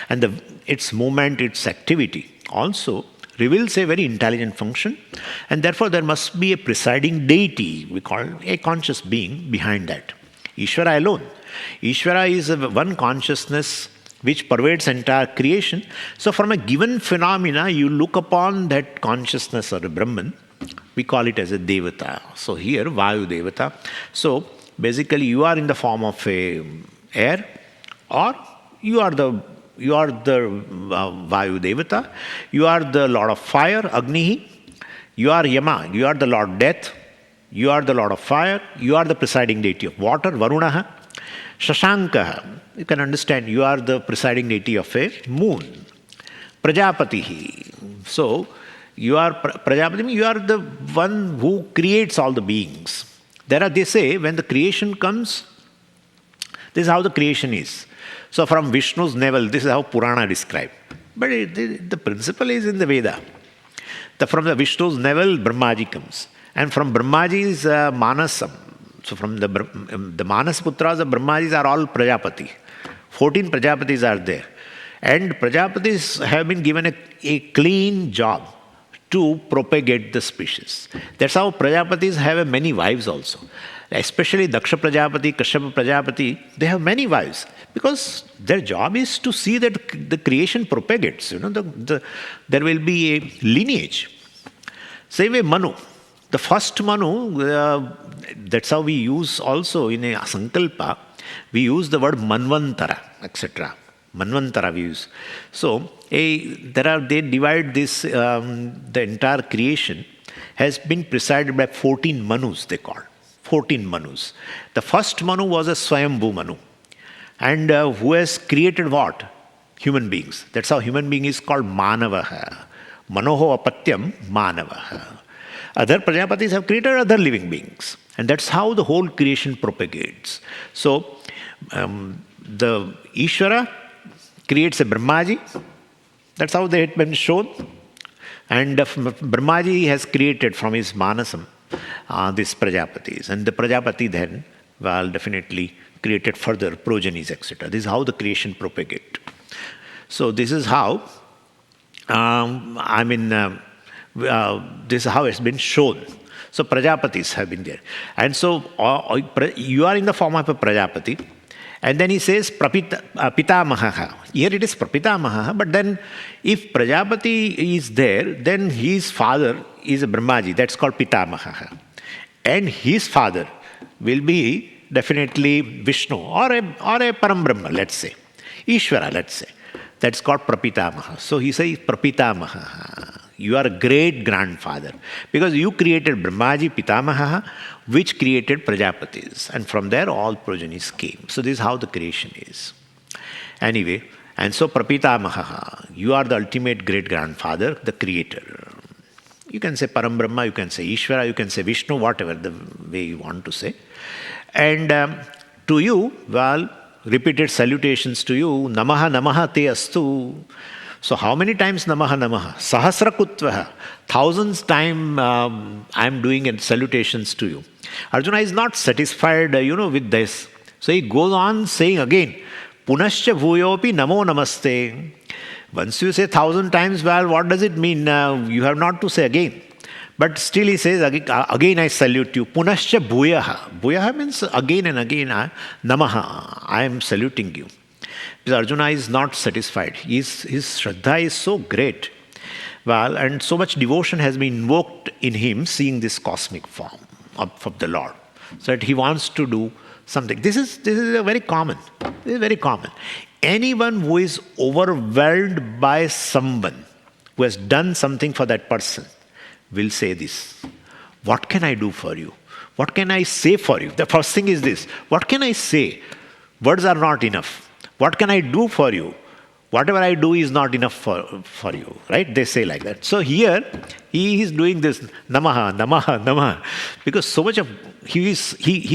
And its movement, its activity also reveals a very intelligent function. And therefore, there must be a presiding deity, we call a conscious being behind that. Ishvara alone. Ishvara is one consciousness which pervades entire creation. So from a given phenomena, you look upon that consciousness or a Brahman, we call it as a Devata. So here, Vayu Devata. So basically, you are in the form of a air, or you are the Vayu Devata. You are the Lord of fire, Agnihi. You are Yama. You are the Lord of death. You are the Lord of fire. You are the presiding deity of water, Varunaha. Shashankaha. You can understand, you are the presiding deity of a moon. Prajapatihi. So, you are Prajapati, you are the one who creates all the beings. They say, when the creation comes, this is how the creation is. So from Vishnu's navel, this is how Purana described. But the principle is in the Veda. From the Vishnu's navel, Brahmaji comes. And from Brahmaji's Manasam. So from the Manas Putras of Brahmajis are all Prajapati. 14 Prajapatis are there. And Prajapatis have been given a clean job to propagate the species. That's how Prajapatis have many wives also. Especially Daksha Prajapati, Kashyapa Prajapati, they have many wives. Because their job is to see that the creation propagates. There will be a lineage. Same way Manu. The first Manu, that's how we use also in a Sankalpa, we use the word Manvantara, etc. Manvantara we use. So, they divide this, the entire creation has been presided by 14 Manus, they call. 14 Manus. The first Manu was a Swayambhu Manu. And who has created what? Human beings. That's how human being is called Manavaha. Manoho Apatyam Manavaha. Other Prajapatis have created other living beings. And that's how the whole creation propagates. So, the Ishvara creates a Brahmaji. That's how they had been shown. And Brahmaji has created from his Manasam these Prajapatis. And the Prajapati then, definitely created further progenies, etc. This is how the creation propagates. So this is how, this is how it's been shown. So Prajapatis have been there. And so you are in the form of a Prajapati. And then he says Pitamaha. Here it is Prapitamaha, but then if Prajapati is there, then his father is a Brahmaji. That's called Pitamaha. And his father will be definitely Vishnu or a Param Brahma, let's say. Ishvara, let's say. That's called Prapitamaha. So he says Prapitamaha. You are a great grandfather. Because you created Brahmaji Pitamaha, which created Prajapatis. And from there all progenies came. So this is how the creation is. Anyway, and so Prapitamaha, you are the ultimate great grandfather, the creator. You can say Param Brahma, you can say Ishvara, you can say Vishnu, whatever the way you want to say. And to you, repeated salutations to you, Namaha Namaha Te Astu. So how many times Namaha Namaha? Sahasra Kutvaha. Thousands time I am doing salutations to you. Arjuna is not satisfied, with this. So he goes on saying again, Punascha Bhuyopi Namo Namaste. Once you say 1,000 times, what does it mean? You have not to say again. But still he says, again I salute you. Punascha Bhuyaha. Bhuyaha means again and again, Namaha. I am saluting you. Because Arjuna is not satisfied. His Shraddha is so great. And so much devotion has been invoked in him seeing this cosmic form of the Lord. So that he wants to do something. This is very common. This is very common. Anyone who is overwhelmed by someone who has done something for that person will say this. What can I do for you? What can I say for you? The first thing is this. What can I say? Words are not enough. What can I do for you? whatever I do is not enough for you, right? They say like that. So here, he is doing this namaha, namaha, namaha, because so much of, he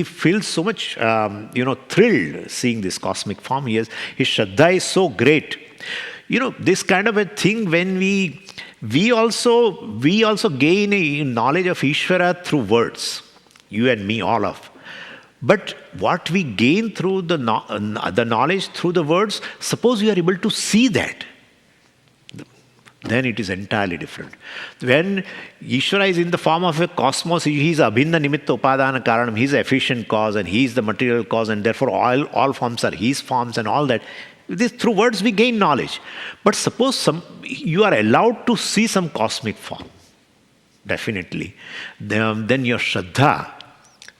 feels so much, thrilled seeing this cosmic form. His Shraddha is so great. This kind of a thing, when we also gain a knowledge of Ishvara through words, you and me, all of. But what we gain through the knowledge through the words, suppose we are able to see that, then it is entirely different. When Ishvara is in the form of a cosmos, he is abhinna nimitta upadana karanam, he is the efficient cause and he is the material cause, and therefore all forms are his forms and all that. This, through words we gain knowledge. But suppose you are allowed to see some cosmic form, definitely, then your Shraddha,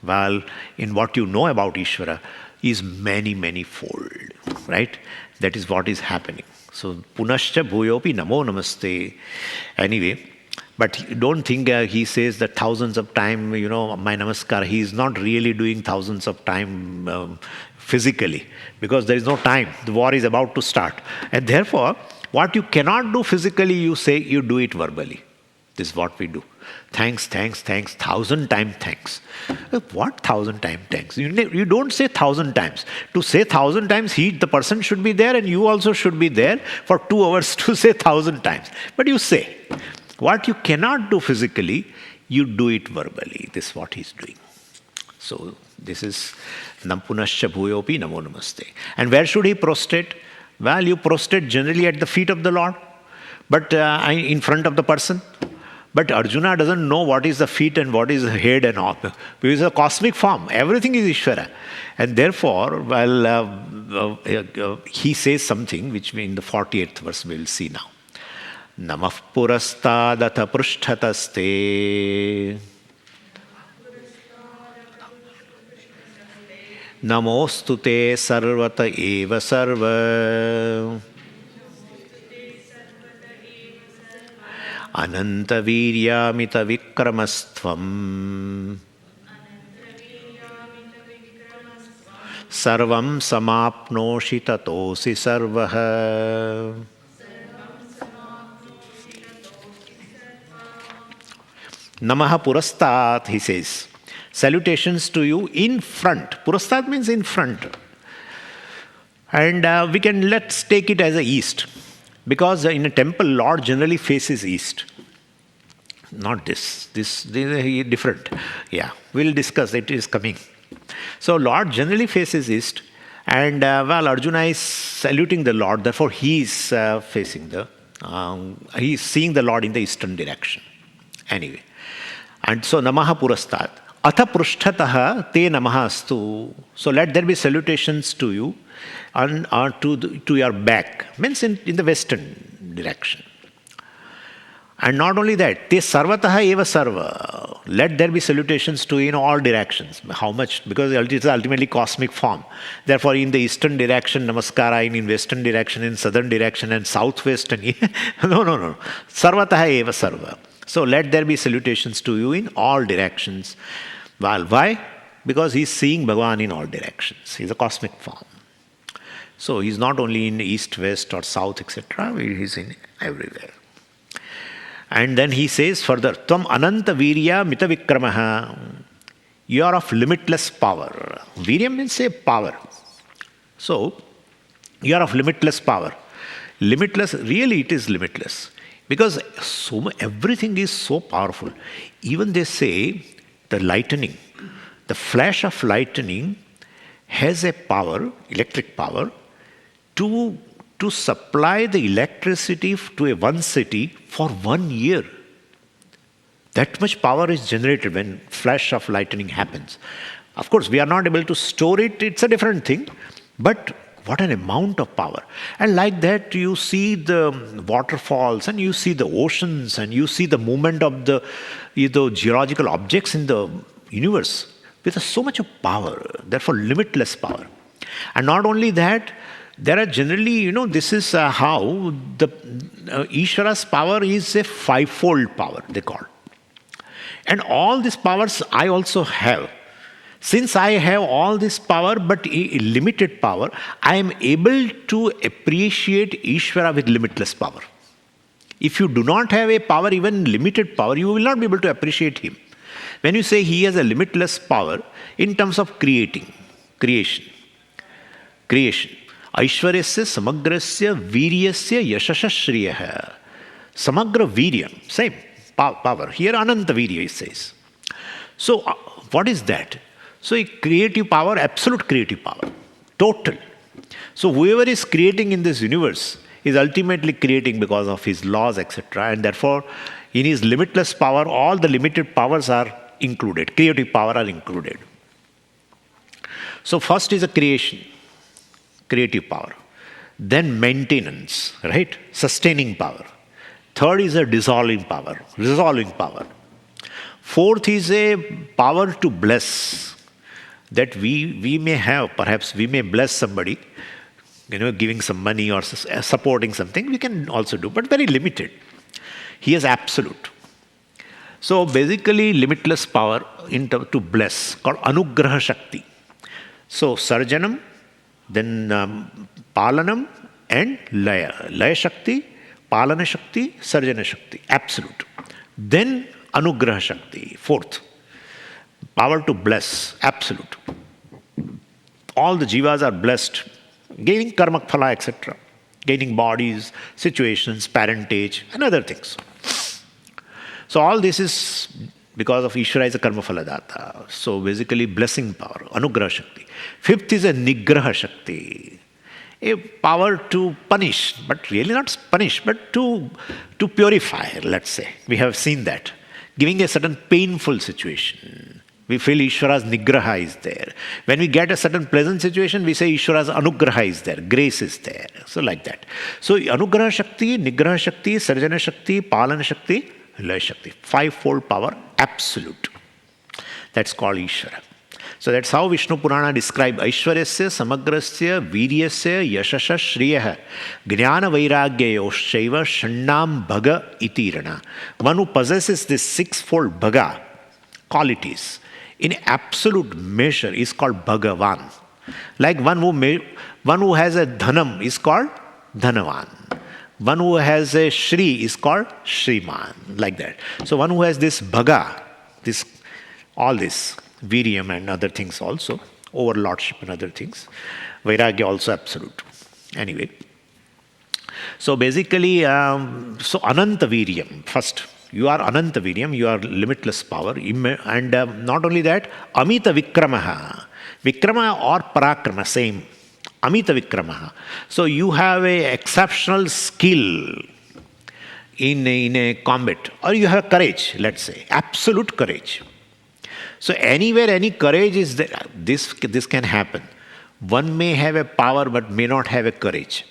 well, in what you know about Ishvara, is many, many fold, right? That is what is happening. So, punascha bhuyopi namo namaste. Anyway, but don't think he says that thousands of times, my namaskar. He is not really doing thousands of times physically, because there is no time. The war is about to start. And therefore, what you cannot do physically, you do it verbally. This is what we do. Thanks, 1,000 times thanks. What 1,000 times thanks? You don't say 1,000 times. To say 1,000 times, the person should be there and you also should be there for 2 hours to say 1,000 times. But you say. What you cannot do physically, you do it verbally. This is what he's doing. So this is Nampunascha Bhuyopi Namo Namaste. And where should he prostrate? Well, you prostrate generally at the feet of the Lord, but in front of the person. But Arjuna doesn't know what is the feet and what is the head and all. Because it's a cosmic form. Everything is Ishvara. And therefore, he says something which in the 48th verse we will see now. Namah purastadata prusthataste namostute sarvata eva sarva ananta viryamita vikramasthvam sarvam samapnoshi tatosi sarvaha. Namaha purastat, he says. Salutations to you in front. Purastat means in front. And let's take it as a east. Because in a temple, Lord generally faces east. Not this. This is different. Yeah, we'll discuss. It is coming. So Lord generally faces east. And Arjuna is saluting the Lord. Therefore, he is facing he is seeing the Lord in the eastern direction. Anyway. And so, Namaha Purastat. Atha Prushtataha Te Namaha Astu. So, let there be salutations to you and to your back. Means in the western direction. And not only that, Te Sarvataha Eva Sarva. Let there be salutations to you in all directions. How much? Because it is ultimately cosmic form. Therefore, in the eastern direction, Namaskara, in western direction, in southern direction, and southwest. And no. Sarvataha Eva Sarva. So let there be salutations to you in all directions. Well, why? Because he's seeing Bhagavan in all directions. He's a cosmic form. So he's not only in east, west, or south, etc. He's in everywhere. And then he says further, Tvam ananta virya mita vikramaha. You are of limitless power. Virya means say power. So you are of limitless power. Limitless, really it is limitless. Because everything is so powerful. Even they say the lightning, the flash of lightning has a power, electric power, to supply the electricity to one city for 1 year. That much power is generated when flash of lightning happens. Of course, we are not able to store it. It's a different thing. But what an amount of power. And like that, you see the waterfalls and you see the oceans and you see the movement of the geological objects in the universe with so much of power, therefore limitless power. And not only that, there are generally, this is how the Ishvara's power is a fivefold power, they call. And all these powers I also have. Since I have all this power, but limited power, I am able to appreciate Ishvara with limitless power. If you do not have a power, even limited power, you will not be able to appreciate him. When you say he has a limitless power in terms of creation. Aishwaryasya samagrasya viryasya yashasha shriyaha. Samagra viryam, same power. Here ananta virya it says. So what is that? So a creative power, absolute creative power, total. So whoever is creating in this universe is ultimately creating because of his laws, etc. And therefore, in his limitless power, all the limited powers are included. Creative power are included. So first is a creation, creative power. Then maintenance, right? Sustaining power. Third is a dissolving power, resolving power. Fourth is a power to bless. That we may have, perhaps we may bless somebody, giving some money or supporting something, we can also do, but very limited. He is absolute. So basically, limitless power to bless, called Anugraha Shakti. So Sarjanam, then Palanam and Laya. Laya Shakti, Palana Shakti, Sarjana Shakti. Absolute. Then Anugraha Shakti, fourth. Power to bless, absolute. All the jivas are blessed, gaining karma phala, etc. Gaining bodies, situations, parentage, and other things. So all this is because of Ishvara is a karma phala data. So basically blessing power, anugraha shakti. Fifth is a nigraha shakti. A power to punish, but really not punish, but to purify, let's say. We have seen that. Giving a certain painful situation. We feel Ishvara's nigraha is there. When we get a certain pleasant situation, we say Ishvara's anugraha is there, grace is there. So like that. So anugraha shakti, nigraha shakti, sarjana shakti, palana shakti, laya shakti. Fivefold power, absolute. That's called Ishvara. So that's how Vishnu Purana describes Aishwaryasya, Samagrasya, Viryasya, Yashasha, Shriyaha, Jnana Vairagyayoshchaiva, Shannam Bhaga Itirana. One who possesses this sixfold Bhaga qualities in absolute measure is called Bhagavan. Like one who has a Dhanam is called Dhanavan. One who has a Shri is called Shriman. Like that. So one who has this Bhaga, all this, Viryam and other things also, overlordship and other things. Vairagya also absolute. Anyway. So basically, so Ananta Viryam, first. You are Ananta Viryam, you are limitless power. And not only that, Amita Vikramaha. Vikrama or Parakrama, same. Amita Vikramaha. So you have a exceptional skill in a combat. Or you have courage, let's say. Absolute courage. So anywhere any courage is there, this can happen. One may have a power but may not have a courage.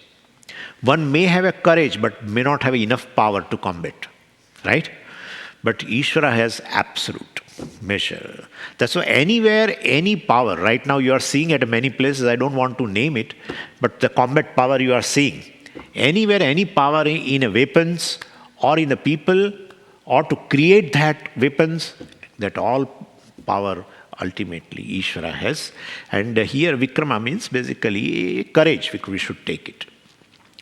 One may have a courage but may not have enough power to combat. Right? But Ishvara has absolute measure. That's why anywhere, any power, right now you are seeing at many places, I don't want to name it, but the combat power you are seeing. Anywhere, any power in a weapons or in the people or to create that weapons, that all power ultimately Ishvara has. And here Vikrama means basically courage, we should take it.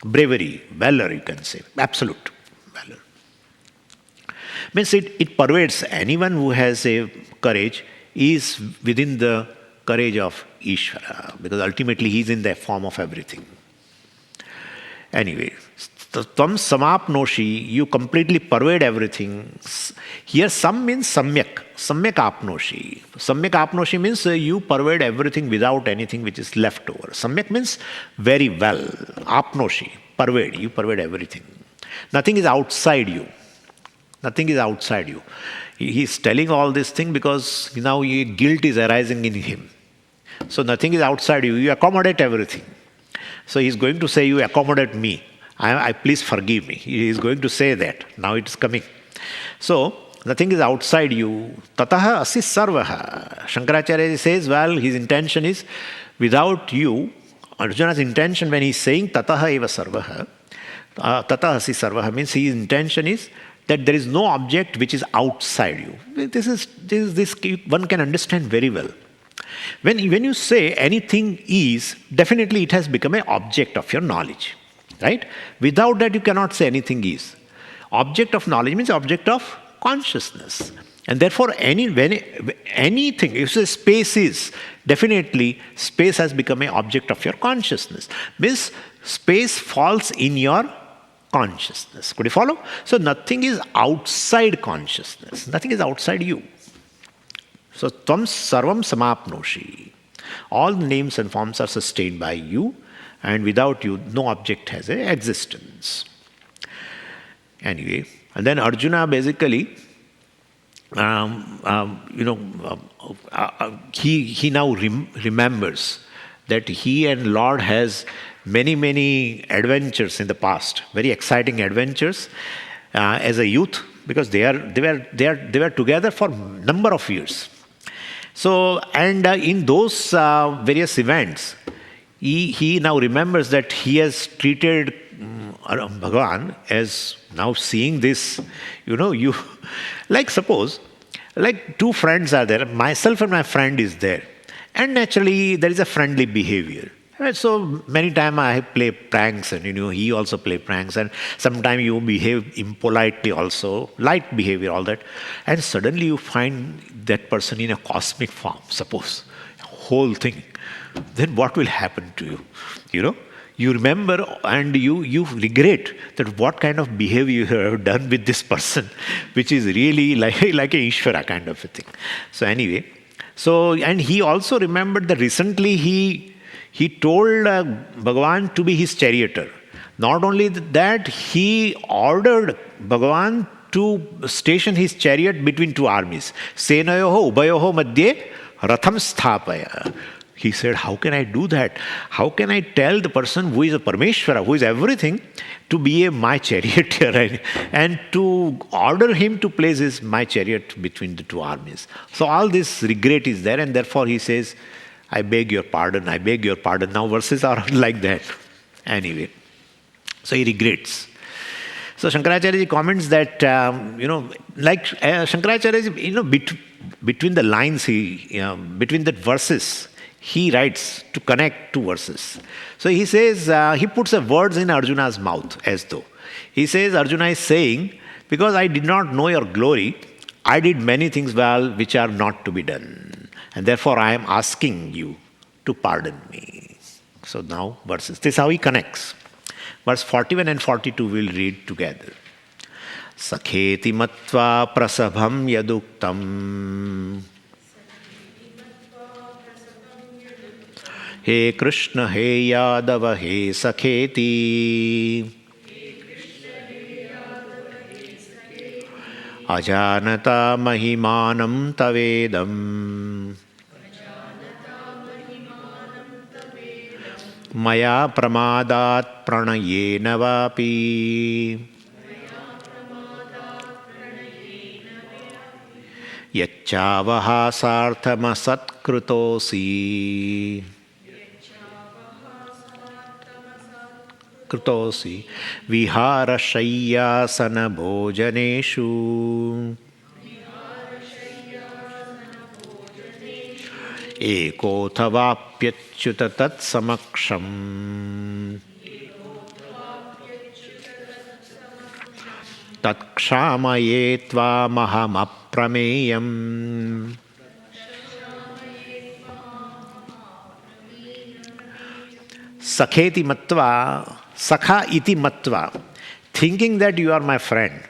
Bravery, valor you can say, absolute valor. Means it pervades anyone who has a courage is within the courage of Ishvara, because ultimately he is in the form of everything. Anyway, Tam samapnoshi, you completely pervade everything. Here sam means samyak apnoshi. Samyak apnoshi means you pervade everything without anything which is left over. Samyak means very well. Apnoshi, pervade, you pervade everything. Nothing is outside you. Nothing is outside you. He is telling all this thing because now guilt is arising in him. So nothing is outside you. You accommodate everything. So he is going to say, you accommodate me. I please forgive me. He is going to say that. Now it is coming. So nothing is outside you. Tataha asi sarvaha. Shankaracharya says, well, his intention is without you. Arjuna's intention when he is saying tataha eva sarvaha, tataha asi sarvaha means his intention is that there is no object which is outside you. This one can understand very well. When you say anything is, definitely it has become an object of your knowledge. Right? Without that, you cannot say anything is. Object of knowledge means object of consciousness. And therefore, anything, if you say space is, definitely space has become an object of your consciousness. Means space falls in your consciousness. Could you follow? So nothing is outside consciousness. Nothing is outside you. So tvam sarvam samapnoshi. All the names and forms are sustained by you, and without you, no object has an existence. Anyway, and then Arjuna basically, he now remembers that he and Lord has many adventures in the past, very exciting adventures as a youth, because they were together for number of years. So, and in those various events, he now remembers that he has treated Bhagavan as, now seeing this, you like suppose, like two friends are there, myself and my friend is there, and naturally there is a friendly behavior. Right? So many times I play pranks, and he also play pranks, and sometimes you behave impolitely also, light behavior, all that, and suddenly you find that person in a cosmic form, suppose, whole thing. Then what will happen to you? You remember and you regret that what kind of behavior you have done with this person, which is really like a Ishvara kind of a thing. So anyway, and he also remembered that recently he told Bhagavan to be his charioteer. Not only that, he ordered Bhagavan to station his chariot between two armies. Senayoho ubayoho madhye ratham sthapaya. He said, how can I do that? How can I tell the person who is a Parameshwara, who is everything, to be my charioteer and to order him to place my chariot between the two armies? So all this regret is there, and therefore he says, I beg your pardon, I beg your pardon. Now verses are like that. Anyway, so he regrets. So Shankaracharya comments that, Shankaracharya, between the lines, between the verses, he writes to connect two verses. So he says, he puts the words in Arjuna's mouth as though. He says, Arjuna is saying, because I did not know your glory, I did many things well which are not to be done. And therefore I am asking you to pardon me. So now verses. This is how he connects. Verse 41 and 42 we'll read together. Sakheti matva prasabham yaduktam. He Krishna, he Yadava, he Sakheti. Ajanata mahimanam tavedam. Maya pramadat pranayena vapi. Yachavaha sarthama satkrutosi. Krutosi vihara shayyasana bhojaneshu ekothavaapyachyuta tat samaksham tat kshamaye tvamaham aprameyam. Sakheti matva, sakha iti matva, thinking that you are my friend,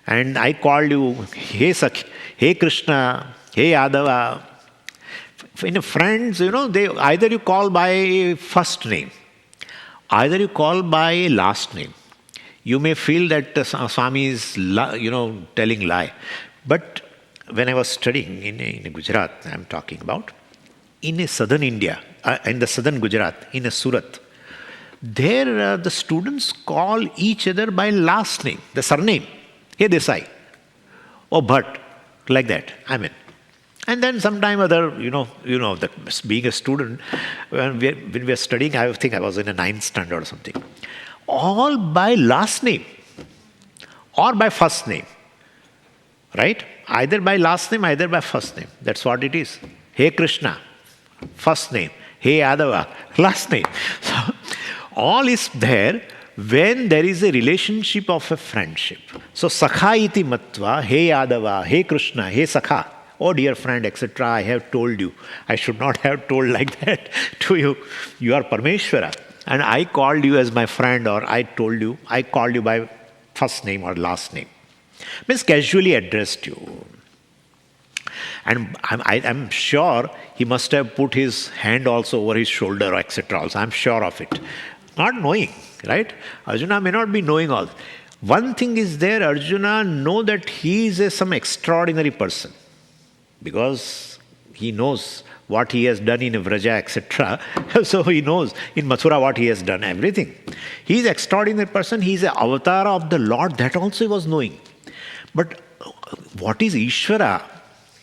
and I called you, hey Sakhi, hey Krishna, hey Yadava. In friends, they either you call by first name, either you call by last name. You may feel that Swami is, telling lie. But when I was studying in Gujarat, I am talking about, in southern India, in the southern Gujarat, in a Surat, there the students call each other by last name, the surname. Hey Desai, oh Bhatt, like that. And then sometime other, that being a student, when we were studying, I think I was in a 9th standard or something, all by last name or by first name, right? Either by last name, either by first name. That's what it is. Hey Krishna, first name. Hey Yadava, last name. So, all is there when there is a relationship of a friendship. So, Sakha iti matva, Hey Yadava, Hey Krishna, Hey Sakha. Oh dear friend, etc. I have told you. I should not have told like that to you. You are Parmeshwara. And I called you as my friend, or I called you by first name or last name. Means casually addressed you. And I'm sure he must have put his hand also over his shoulder, etc. Also, I'm sure of it. Not knowing, right? Arjuna may not be knowing all. One thing is there, Arjuna know that he is some extraordinary person. Because he knows what he has done in Vraja, etc. So he knows in Mathura what he has done, everything. He is an extraordinary person. He is an avatar of the Lord. That also he was knowing. But what is Ishvara?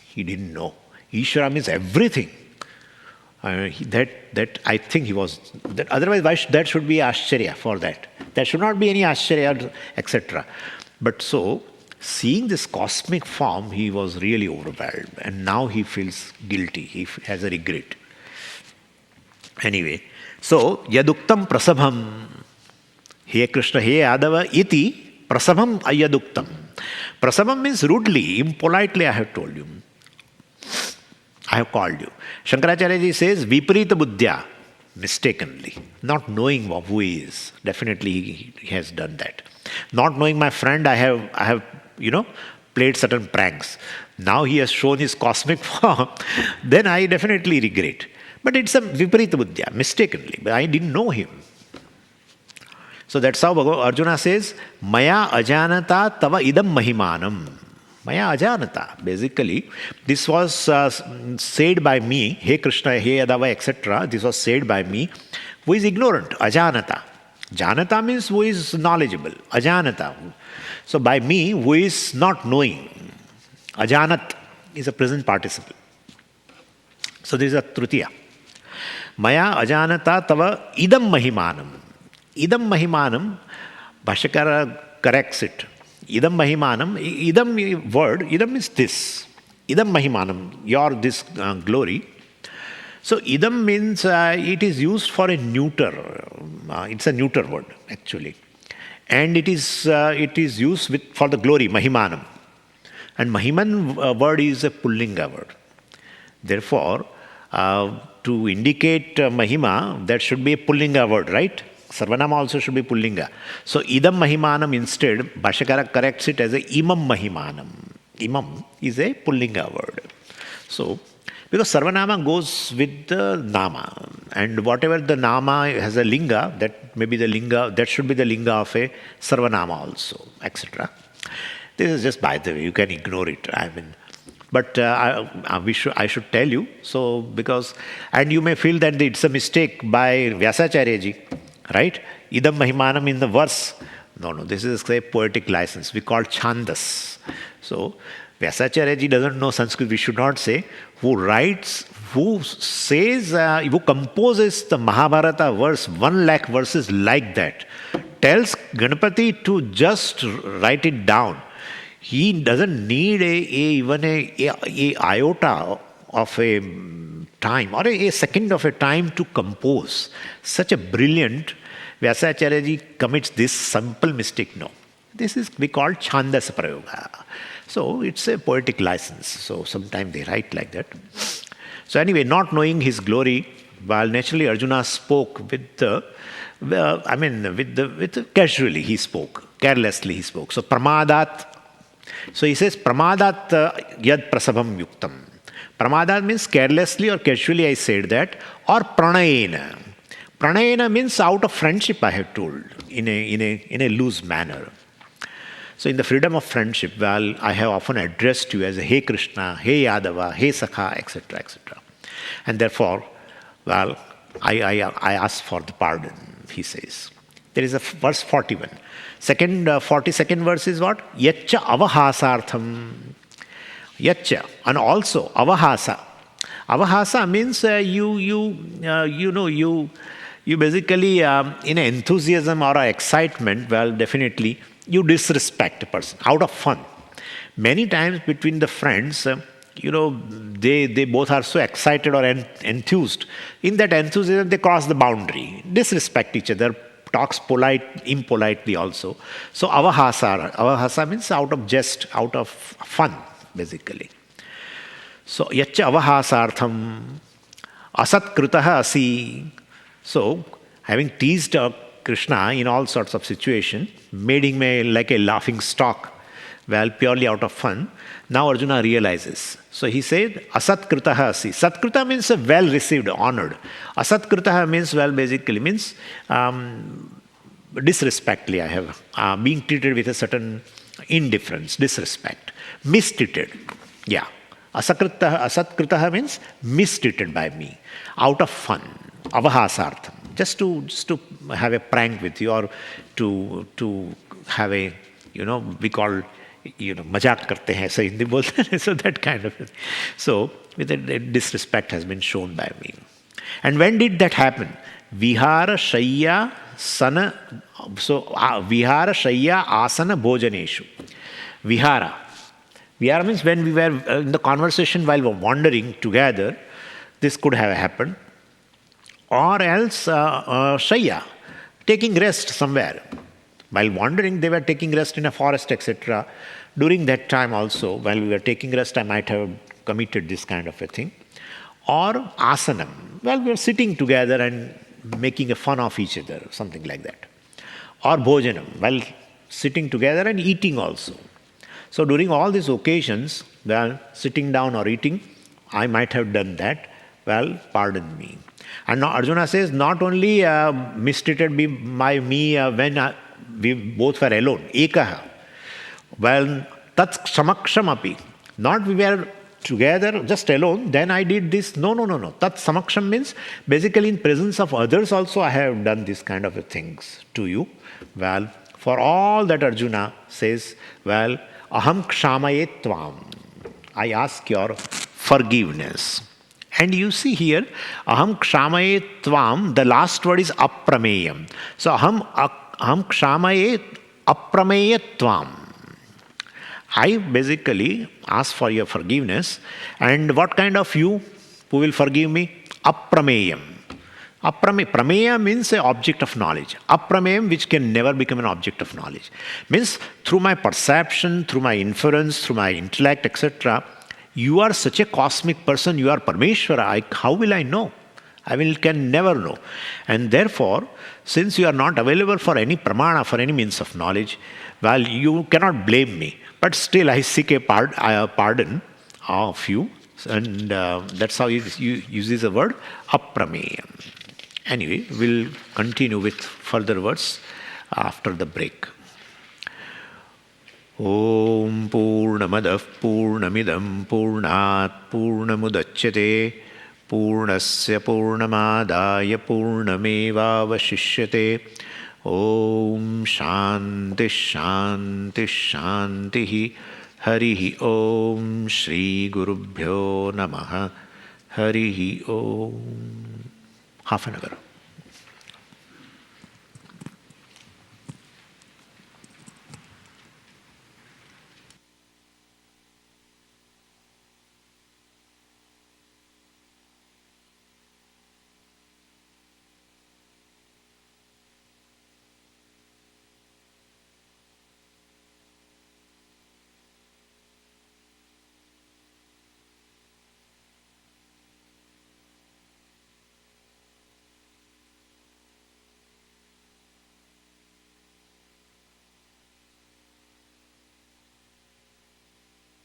He didn't know. Ishvara means everything. That I think he was. That otherwise, that should be Ashcharya for that. There should not be any Ashcharya, etc. But so, seeing this cosmic form, he was really overwhelmed. And now he feels guilty. He has a regret. Anyway, so, yaduktam prasabham. He Krishna, he Yadava iti prasabham ayaduktam. Prasabham means rudely, impolitely I have told you. I have called you. Shankaracharya ji says, viparita buddhya, mistakenly, not knowing who he is. Definitely he has done that. Not knowing my friend, I have played certain pranks. Now he has shown his cosmic form, then I definitely regret. But it's a viparita buddhya, mistakenly. But I didn't know him. So that's how Arjuna says, Maya ajanata tava idam mahimanam. Maya ajanata. Basically, this was said by me, Hey Krishna, Hey Yadava, etc. This was said by me, who is ignorant, ajanata. Janata means who is knowledgeable, ajanata. So by me, who is not knowing. Ajanat is a present participle. So this is a trutiya. Maya ajanata tava idam mahimanam. Idam mahimanam, Bhashyakara corrects it. Idam mahimanam, idam is this. Idam mahimanam, your this glory. So idam means it is used for a neuter. It's a neuter word actually. And it is used for the glory, mahimanam. And mahiman word is a pullinga word. Therefore, to indicate mahima, that should be a pullinga word, right? Sarvanama also should be pullinga. So idam mahimanam instead, Bhashyakara corrects it as a imam mahimanam. Imam is a pullinga word. So, because Sarvanama goes with the Nama. And whatever the Nama has a linga, that may be the linga, that should be the linga of a Sarvanama also, etc. This is just by the way, you can ignore it. But I should tell you, so because, and you may feel that it's a mistake by Vyasacharya ji, right? Idam Mahimanam in the verse. No, this is a poetic license. We call Chandas. So, Vyasacharya ji doesn't know Sanskrit, we should not say. Who composes the Mahabharata verse, 1 lakh verses like that, tells Ganapati to just write it down. He doesn't need even a iota of a time or a second of a time to compose. Such a brilliant, Vyasacharya ji commits this simple mistake. No. This is we call Chandas Prayoga. So it's a poetic license. So sometimes they write like that. So anyway, not knowing his glory, while naturally Arjuna spoke casually he spoke, carelessly he spoke. So pramadat. So he says pramadat yad prasabham yuktam. Pramadat means carelessly or casually I said that, or pranayena. Pranayena means out of friendship I have told, in a loose manner. So in the freedom of friendship, well, I have often addressed you as a Hey Krishna, Hey Yadava, Hey Sakha, etc., etc. And therefore, well, I ask for the pardon, he says. There is a verse 41. 42nd verse is what? Yacha avahasartham. Yacha, and also avahasa. Avahasa means you basically, in enthusiasm or excitement, well, definitely, you disrespect a person out of fun. Many times between the friends, they both are so excited or enthused. In that enthusiasm, they cross the boundary, disrespect each other, talks impolitely also. So avahasa means out of jest, out of fun, basically. So yaccha avahasartham asatkritaha asi. So having teased Krishna in all sorts of situations, made him like a laughing stock, well, purely out of fun. Now Arjuna realizes. So he said, asatkritaha asi. Satkrita means well received, honored. Asatkritaha means, well, basically means disrespectfully I have, being treated with a certain indifference, disrespect, mistreated. Yeah. Asatkritaha means mistreated by me, out of fun, avahasartham. Just to have a prank with you, or to have a, we call, मजाक करते हैं ऐसा हिंदी बोलते हैं, so that kind of thing. So with a disrespect has been shown by me. And when did that happen? Vihara shayya sana. So vihara shayya asana bhojaneshu. Vihara means when we were in the conversation while we were wandering together, this could have happened. Or else shayya, taking rest somewhere. While wandering, they were taking rest in a forest, etc. During that time also, while we were taking rest, I might have committed this kind of a thing. Or asanam. Well, we were sitting together and making a fun of each other, something like that. Or bhojanam, well, sitting together and eating also. So during all these occasions, well, sitting down or eating, I might have done that. Well, pardon me. And now Arjuna says, not only mistreated by me when we both were alone, ekaha. Well, tat samaksham api. Not we were together, just alone, then I did this. No. Tat samaksham means basically in presence of others also I have done this kind of things to you. Well, for all that Arjuna says, well, aham kshamaye tvam. I ask your forgiveness. And you see here, aham kshamaye tvam, the last word is aprameyam. So aham kshamaye aprameya tvam. I basically ask for your forgiveness. And what kind of you who will forgive me? Aprameyam. Prameya means an object of knowledge. Aprameyam, which can never become an object of knowledge. Means through my perception, through my inference, through my intellect, etc., you are such a cosmic person, you are Parmeshwara, how will I know? Can never know. And therefore, since you are not available for any pramana, for any means of knowledge, well, you cannot blame me. But still, I seek a pardon of you. And that's how he uses the word aprameyam. Anyway, we'll continue with further words after the break. Om Purnamadav Purnamidam Purnat Purnamudachyate Purnasya Purnamadaya Purnamevavashishyate. Om Shanti Shanti Shanti. Harihi Om Shri Gurubhyo Namaha. Harihi Om. Half an hour.